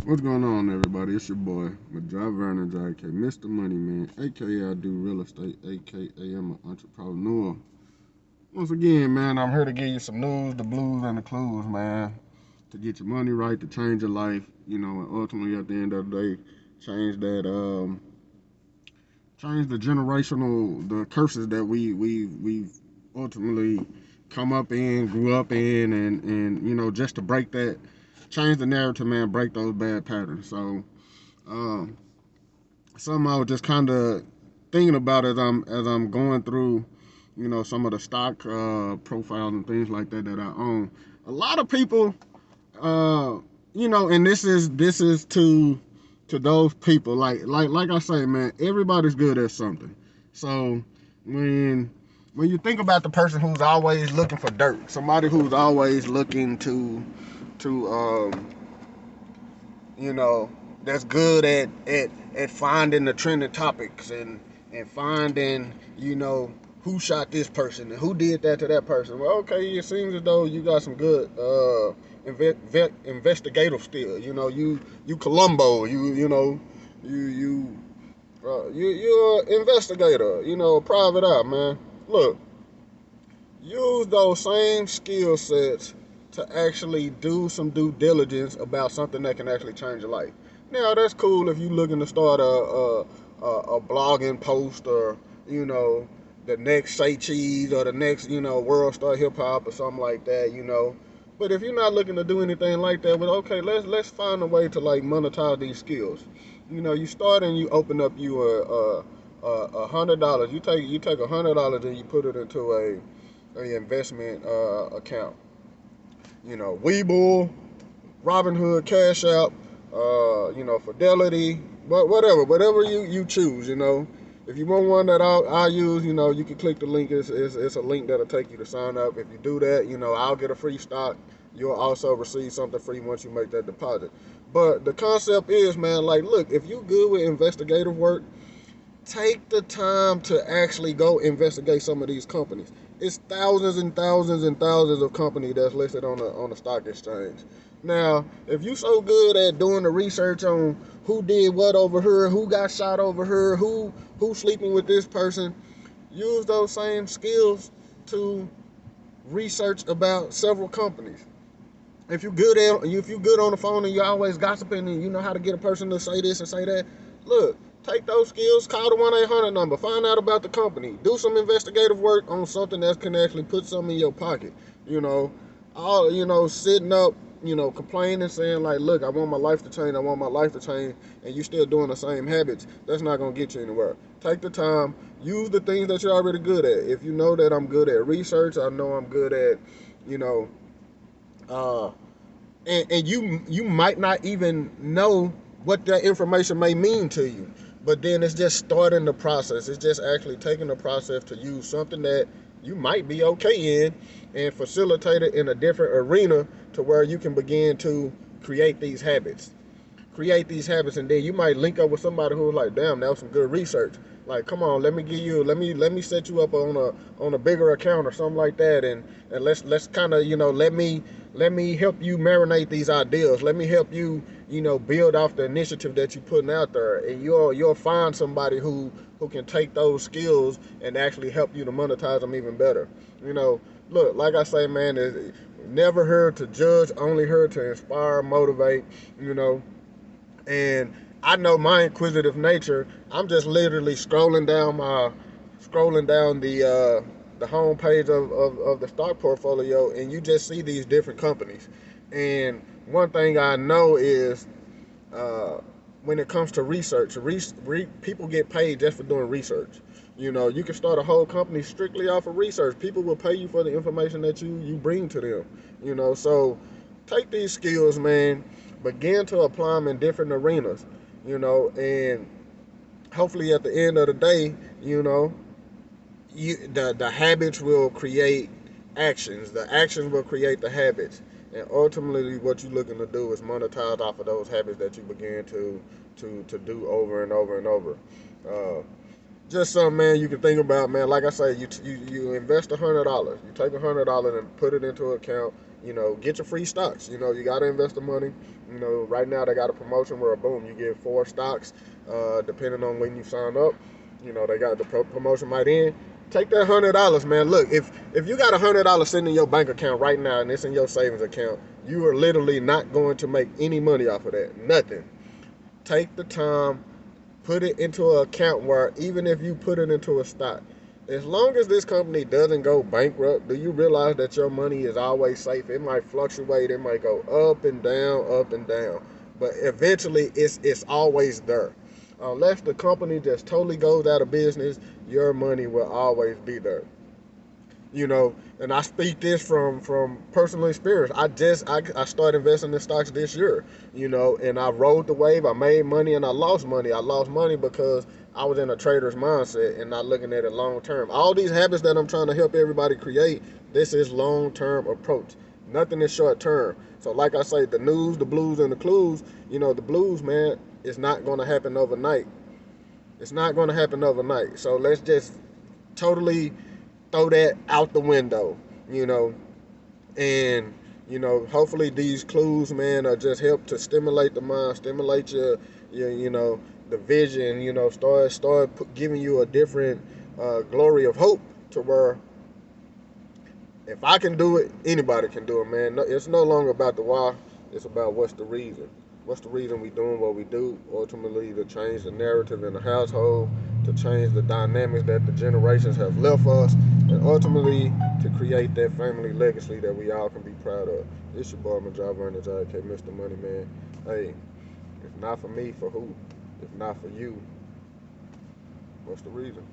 What's going on, everybody? It's your boy, Major Vernon J.K. Mr. Money Man, aka I do real estate, aka I'm an entrepreneur. Once again, man, I'm here to give you some news, the blues, and the clues, man, to get your money right, to change your life, and ultimately at the end of the day, change that, change the generational, the curses that we've ultimately come up in, grew up in, and just to break that, change the narrative, man, break those bad patterns. So. Um, Something I was just kind of thinking about as I'm going through, some of the stock profiles and things like that I own. A lot of people, uh, and this is to those people. Like I say, man, everybody's good at something. So when when you think about the person who's always looking for dirt, somebody who's always looking to you know, that's good at finding the trending topics and finding, who shot this person and who did that to that person. Well, okay, it seems as though you got some good investigative skill. You Columbo. You're an investigator. A private eye, man. Look, use those same skill sets to actually do some due diligence about something that can actually change your life. Now, that's cool if you're looking to start a blogging post, or the next Say Cheese, or the next World Star Hip Hop or something like that. But if you're not looking to do anything like that, well, okay, let's find a way to like monetize these skills. You start and you open up you $100. You take $100 and you put it into a investment account. Webull, Robinhood, Cash App, Fidelity, whatever you choose. If you want one that I use, you can click the link. It's a link that'll take you to sign up. If you do that, I'll get a free stock. You'll also receive something free once you make that deposit. But the concept is, man, like, look, if you're good with investigative work, take the time to actually go investigate some of these companies. It's thousands and thousands and thousands of companies that's listed on the stock exchange. Now, if you so good at doing the research on who did what over here, who got shot over here, who's sleeping with this person, use those same skills to research about several companies. If you good on the phone and you're always gossiping and you know how to get a person to say this and say that, look, take those skills, call the 1-800 number, find out about the company, do some investigative work on something that can actually put something in your pocket. You know, all sitting up, complaining, saying like, look, I want my life to change, I want my life to change, and you still doing the same habits. That's not gonna get you anywhere. Take the time, use the things that you're already good at. If you know that I'm good at research, I know I'm good at, you know, uh, and you might not even know what that information may mean to you, but then it's just starting the process. It's just actually taking the process to use something that you might be okay in and facilitate it in a different arena to where you can begin to create these habits and then you might link up with somebody who's like, damn, that was some good research. Like, come on, let me set you up on a bigger account or something like that, and let's kind of, let me help you marinate these ideas. Let me help you, build off the initiative that you're putting out there, and you'll find somebody who can take those skills and actually help you to monetize them even better. Look, like I say, man, never here to judge, only here to inspire, motivate. And I know my inquisitive nature. I'm just literally scrolling down the home page of the stock portfolio, and you just see these different companies. And one thing I know is, uh, when it comes to research, people get paid just for doing research. You can start a whole company strictly off of research. People will pay you for the information that you bring to them. So take these skills, man, begin to apply them in different arenas, and hopefully at the end of the day, the habits will create actions. The actions will create the habits. And ultimately, what you're looking to do is monetize off of those habits that you begin to do over and over and over. Uh, just something, man, you can think about, man. Like I say, you invest $100. You take $100 and put it into an account, You know, get your free stocks. You know, you got to invest the money. You know, right now they got a promotion where, boom, you get 4 stocks, depending on when you sign up. You know, they got the promotion right in. Take that $100, man. Look, if you got $100 sitting in your bank account right now and it's in your savings account, you are literally not going to make any money off of that. Nothing. Take the time, put it into an account where even if you put it into a stock, as long as this company doesn't go bankrupt, do you realize that your money is always safe? It might fluctuate, it might go up and down, but eventually it's always there. Unless the company just totally goes out of business, your money will always be there. You know, and I speak this from personal experience. I started investing in stocks this year, you know, and I rode the wave. I made money and I lost money. I lost money because I was in a trader's mindset and not looking at it long term. All these habits that I'm trying to help everybody create, this is long term approach. Nothing is short term. So like I say, the news, the blues, and the clues, you know, the blues, man, it's not gonna happen overnight. It's not gonna happen overnight. So let's just totally throw that out the window, you know, and you know, hopefully these clues, man, are just help to stimulate the mind, stimulate your you know, the vision, you know, start giving you a different glory of hope to where if I can do it, anybody can do it, man. No, it's no longer about the why, it's about what's the reason. What's the reason we doing what we do? Ultimately, to change the narrative in the household, to change the dynamics that the generations have left us, and ultimately to create that family legacy that we all can be proud of. It's your boy, Majai Vernon, JK, Mr. Money Man. Hey, if not for me, for who? If not for you, what's the reason?